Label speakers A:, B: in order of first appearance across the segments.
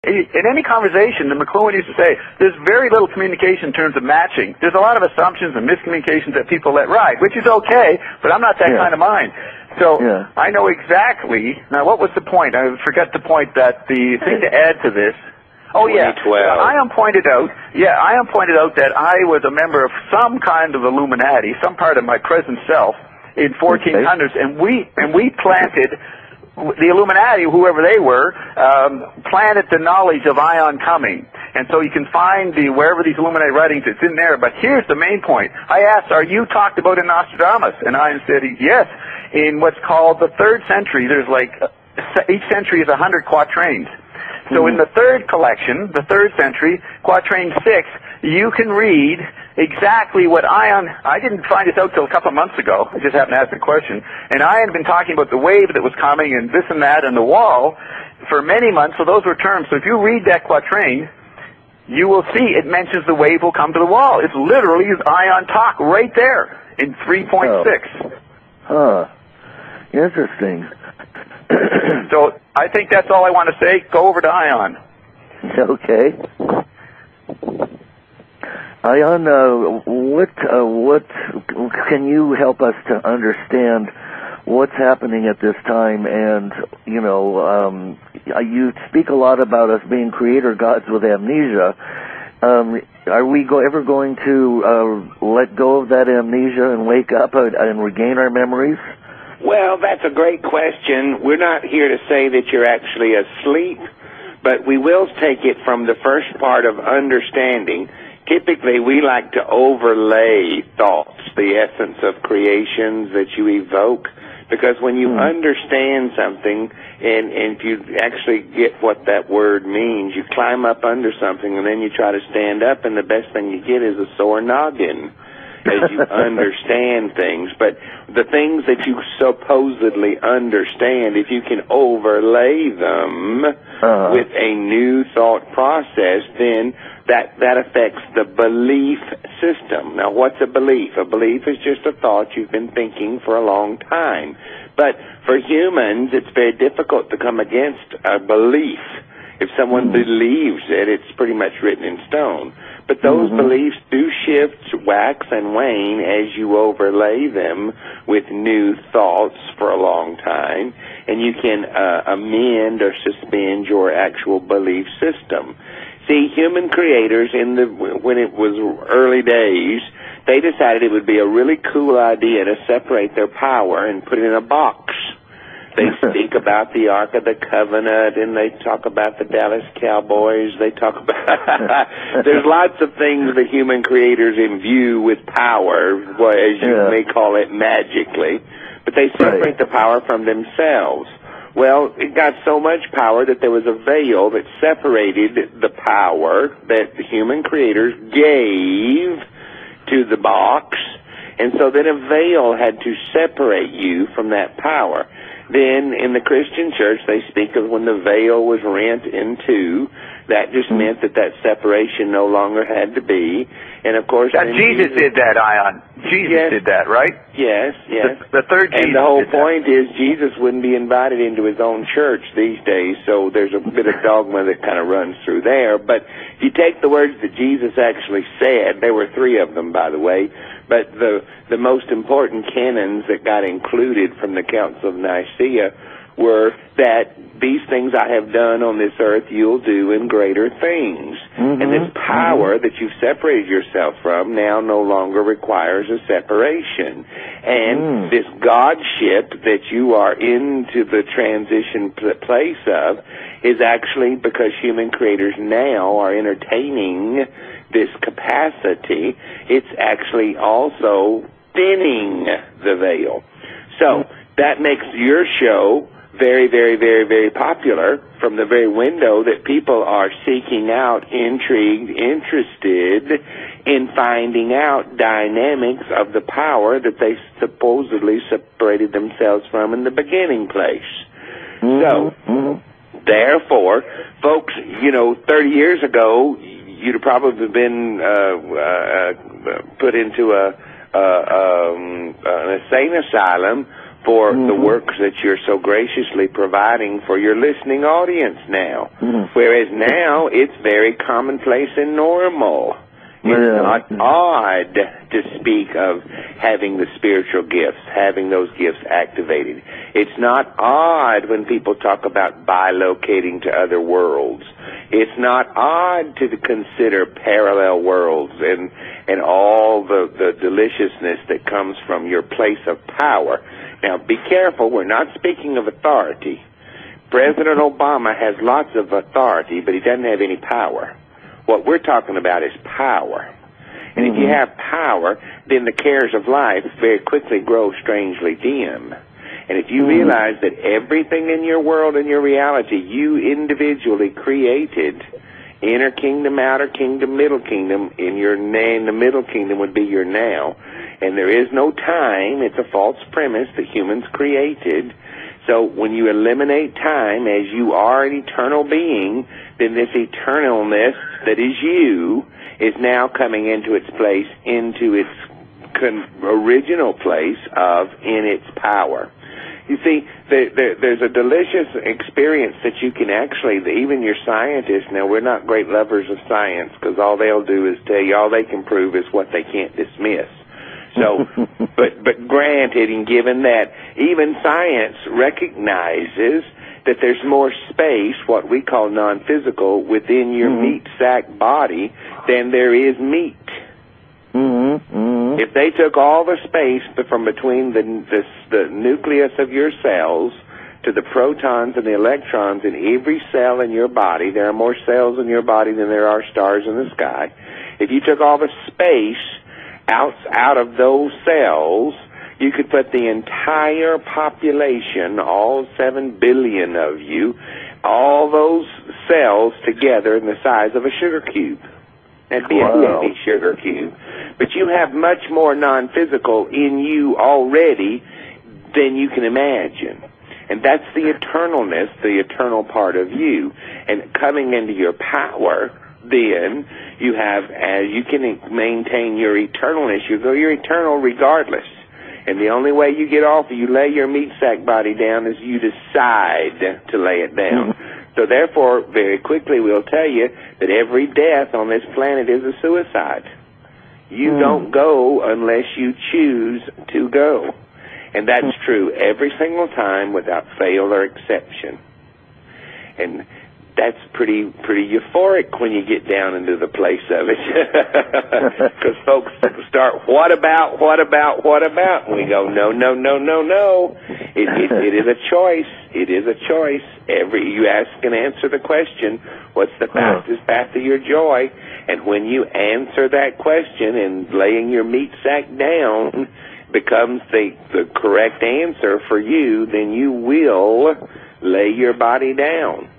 A: In any conversation, the McLuhan used to say, there's very little communication in terms of matching. There's a lot of assumptions and miscommunications that people let ride, which is okay, but I'm not that kind of mind. So I know exactly. Now, what was the point? I forget the point that the thing to add to this. Oh, yeah. Ion pointed out that I was a member of some kind of Illuminati, some part of my present self in 1400s, and we planted. The Illuminati, whoever they were, planted the knowledge of Ion coming. And so you can find wherever these Illuminati writings, it's in there. But here's the main point. I asked, are you talked about in Nostradamus? And Ion said, yes. In what's called the 3rd century, there's each century is 100 quatrains. So in the 3rd collection, the 3rd century, quatrain 6, you can read exactly what Ion, I didn't find this out till a couple of months ago. I just happened to ask the question. And Ion had been talking about the wave that was coming and this and that and the wall for many months. So those were terms. So if you read that quatrain, you will see it mentions the wave will come to the wall. It's literally Ion talk right there in 3.6.
B: Huh. Interesting.
A: So I think that's all I want to say. Go over to Ion.
B: Okay. Ion, what can you help us to understand what's happening at this time? And you speak a lot about us being creator gods with amnesia. Are we ever going to let go of that amnesia and wake up and regain our memories?
C: Well, that's a great question. We're not here to say that you're actually asleep, but we will take it from the first part of understanding. Typically, we like to overlay thoughts, the essence of creations that you evoke, because when you understand something, and if you actually get what that word means, you climb up under something, and then you try to stand up, and the best thing you get is a sore noggin as you understand things. But the things that you supposedly understand, if you can overlay them with a new thought process, then that affects the belief system. Now, what's a belief? A belief is just a thought you've been thinking for a long time. But for humans, it's very difficult to come against a belief. If someone believes it, it's pretty much written in stone. But those beliefs do shift, wax, and wane as you overlay them with new thoughts for a long time, and you can amend or suspend your actual belief system. See, human creators, when it was early days, they decided it would be a really cool idea to separate their power and put it in a box. They speak about the Ark of the Covenant, and they talk about the Dallas Cowboys. They talk about... There's lots of things the human creators imbue with power, as you may call it, magically. But they separate the power from themselves. Well, it got so much power that there was a veil that separated the power that the human creators gave to the box, and so then a veil had to separate you from that power. Then in the Christian church, they speak of when the veil was rent in two. That just meant that separation no longer had to be. And of course,
A: Jesus did that, Ion. Jesus did that, right?
C: Yes, yes.
A: The third Jesus.
C: And the whole point is Jesus wouldn't be invited into his own church these days, so there's a bit of dogma that kind of runs through there. But if you take the words that Jesus actually said, there were 3 of them, by the way, but the most important canons that got included from the Council of Nicaea were that these things I have done on this earth you'll do in greater things. And this power that you've separated yourself from now no longer requires a separation. And this godship that you are into the transition place of is actually because human creators now are entertaining this capacity. It's actually also thinning the veil. So that makes your show very, very, very, very popular from the very window that people are seeking out, intrigued, interested in finding out dynamics of the power that they supposedly separated themselves from in the beginning place. So, therefore, folks, 30 years ago, you'd have probably been put into an insane asylum for the works that you're so graciously providing for your listening audience now. Whereas now it's very commonplace and normal. It's not odd to speak of having the spiritual gifts, having those gifts activated. It's not odd when people talk about bilocating to other worlds. It's not odd to consider parallel worlds and all the deliciousness that comes from your place of power. Now, be careful. We're not speaking of authority. President Obama has lots of authority, but he doesn't have any power. What we're talking about is power. And if you have power, then the cares of life very quickly grow strangely dim. And if you realize that everything in your world and your reality you individually created, inner kingdom, outer kingdom, middle kingdom, in the middle kingdom would be your now, and there is no time. It's a false premise that humans created. So when you eliminate time as you are an eternal being, then this eternalness that is you is now coming into its place, into its original place of in its power. You see, there's a delicious experience that you can actually, even your scientists, now we're not great lovers of science because all they'll do is tell you all they can prove is what they can't dismiss. So, but granted, and given that even science recognizes that there's more space, what we call non-physical, within your meat sack body than there is meat. If they took all the space from between the nucleus of your cells to the protons and the electrons in every cell in your body, there are more cells in your body than there are stars in the sky. If you took all the space out of those cells, you could put the entire population, all 7 billion of you, all those cells together in the size of a sugar cube. That'd be a heavy sugar cube. But you have much more non-physical in you already than you can imagine. And that's the eternalness, the eternal part of you. And coming into your power, then you have, as you can maintain your eternalness, you're eternal regardless. And the only way you get off, you lay your meat sack body down, is you decide to lay it down. So therefore, very quickly we'll tell you that every death on this planet is a suicide. You don't go unless you choose to go. And that's true every single time without fail or exception. And that's pretty euphoric when you get down into the place of it. Because folks start, what about? And we go, no. It is a choice. It is a choice. You ask and answer the question, what's the fastest path to your joy? And when you answer that question and laying your meat sack down becomes the correct answer for you, then you will lay your body down.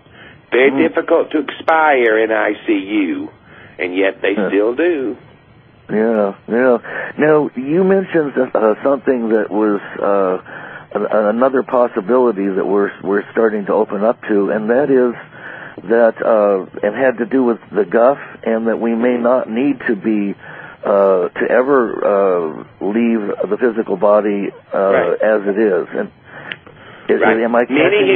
C: They're difficult to expire in ICU, and yet they still do.
B: Yeah. Now, you mentioned something that was another possibility that we're starting to open up to, and that is that it had to do with the guff, and that we may not need to be to ever leave the physical body as it is. And am I
C: many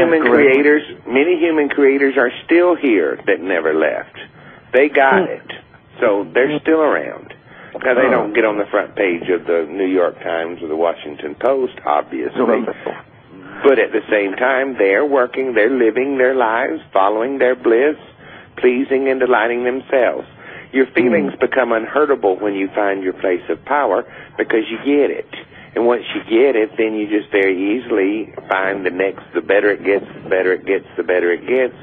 C: human creators are still here that never left. They got it, so they're still around. Now, they don't get on the front page of the New York Times or the Washington Post, obviously. But at the same time, they're working, they're living their lives, following their bliss, pleasing and delighting themselves. Your feelings become unhurtable when you find your place of power because you get it. And once you get it, then you just very easily find the better it gets, the better it gets, the better it gets.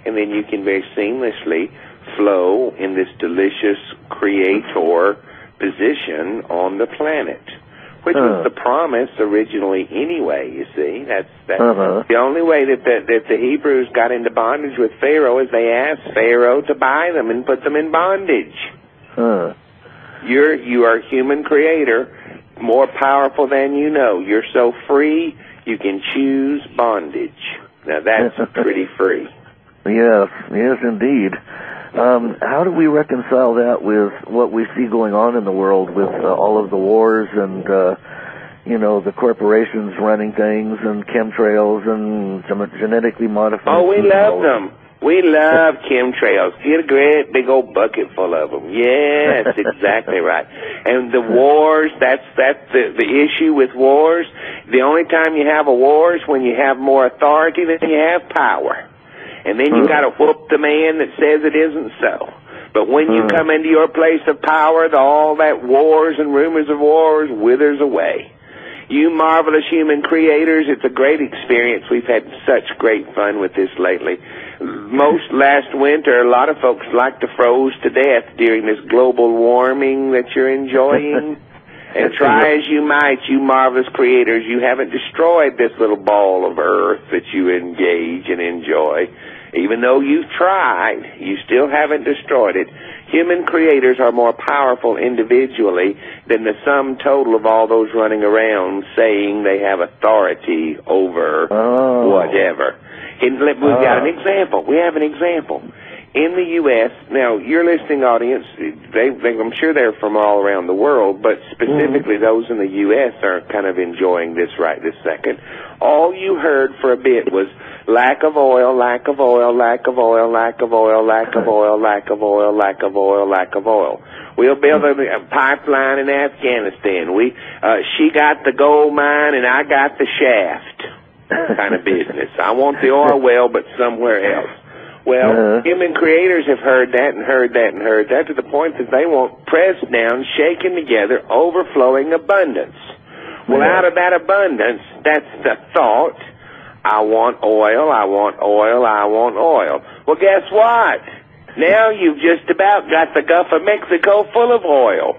C: And then you can very seamlessly flow in this delicious creator position on the planet, which was the promise originally anyway, you see. That's the only way that the Hebrews got into bondage with Pharaoh is they asked Pharaoh to buy them and put them in bondage. You are a human creator, more powerful than you know. You're so free, you can choose bondage. Now that's pretty free. Yes,
B: indeed. How do we reconcile that with what we see going on in the world with all of the wars and, the corporations running things and chemtrails and some genetically modified.
C: Oh, we love them. We love chemtrails. Get a great big old bucket full of them. Yes, exactly right. And the wars, that's the issue with wars. The only time you have a war is when you have more authority than you have power. And then you got to whoop the man that says it isn't so. But when you come into your place of power, all that wars and rumors of wars withers away. You marvelous human creators, it's a great experience. We've had such great fun with this lately. Most last winter, a lot of folks like to froze to death during this global warming that you're enjoying. And try as you might, you marvelous creators, you haven't destroyed this little ball of earth that you engage and enjoy. Even though you've tried, you still haven't destroyed it. Human creators are more powerful individually than the sum total of all those running around saying they have authority over whatever. And we've got an example. We have an example. In the U.S., now, your listening audience, I'm sure they're from all around the world, but specifically those in the U.S. are kind of enjoying this right this second. All you heard for a bit was lack of oil, lack of oil, lack of oil, lack of oil, lack of oil, lack of oil, lack of oil, lack of oil. We'll build a pipeline in Afghanistan. She got the gold mine and I got the shaft kind of business. I want the oil well, but somewhere else. Well, human creators have heard that and heard that and heard that to the point that they want pressed down, shaken together, overflowing abundance. Well, out of that abundance, that's the thought, I want oil, I want oil, I want oil. Well, guess what? Now you've just about got the Gulf of Mexico full of oil.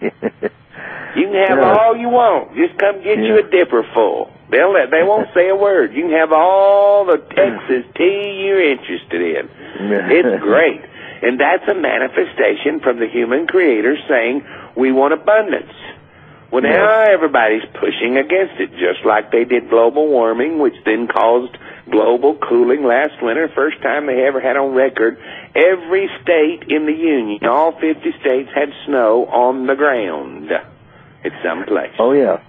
C: You can have all you want. Just come get you a dipper full. They won't say a word. You can have all the Texas tea you're interested in. It's great. And that's a manifestation from the human creator saying, we want abundance. Well, now everybody's pushing against it, just like they did global warming, which then caused global cooling last winter, first time they ever had on record. Every state in the Union, all 50 states, had snow on the ground at some place.
B: Oh, yeah.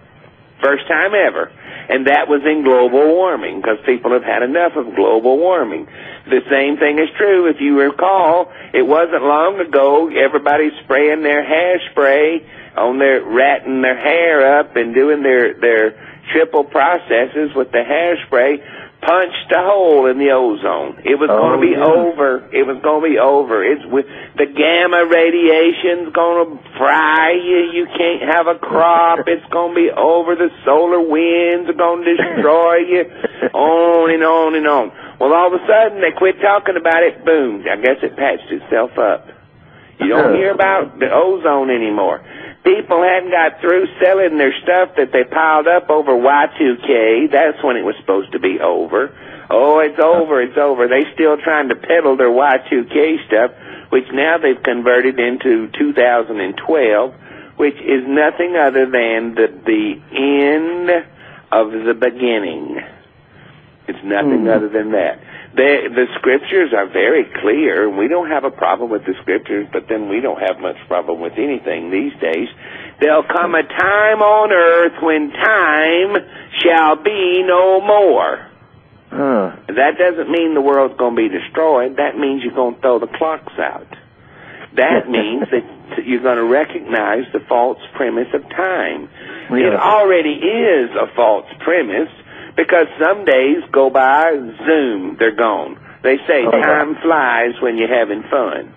C: First time ever. And that was in global warming, because people have had enough of global warming. The same thing is true, if you recall, it wasn't long ago, everybody's spraying their hairspray on their, ratting their hair up and doing their triple processes with the hairspray, punched a hole in the ozone. It was going to be over. It was going to be over. The gamma radiation's going to fry you. You can't have a crop. It's going to be over. The solar winds are going to destroy you. On and on and on. Well, all of a sudden, they quit talking about it. Boom. I guess it patched itself up. You don't hear about the ozone anymore. People hadn't got through selling their stuff that they piled up over Y2K. That's when it was supposed to be over. Oh, it's over, it's over. They still trying to peddle their Y2K stuff, which now they've converted into 2012, which is nothing other than the end of the beginning. It's nothing other than that. The scriptures are very clear, and we don't have a problem with the scriptures, but then we don't have much problem with anything these days. There'll come a time on earth when time shall be no more. That doesn't mean the world's going to be destroyed. That means you're going to throw the clocks out. That means that you're going to recognize the false premise of time. It already is a false premise, because some days go by, zoom, they're gone. They say time flies when you're having fun.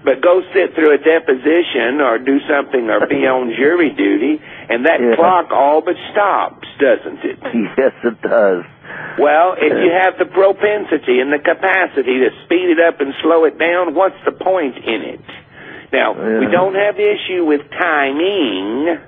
C: But go sit through a deposition or do something or be on jury duty, and that clock all but stops, doesn't it?
B: Yes, it does.
C: Well, if you have the propensity and the capacity to speed it up and slow it down, what's the point in it? Now, we don't have the issue with timing.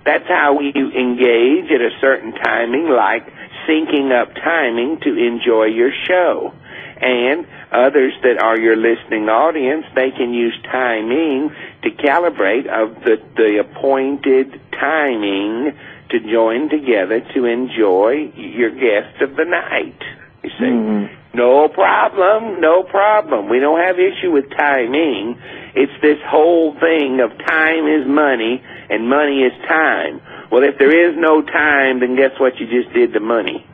C: That's how we engage at a certain timing, like syncing up timing to enjoy your show. And others that are your listening audience, they can use timing to calibrate of the appointed timing to join together to enjoy your guest of the night. You see? No problem, no problem. We don't have issue with timing. It's this whole thing of time is money and money is time. Well, if there is no time, then guess what you just did to money?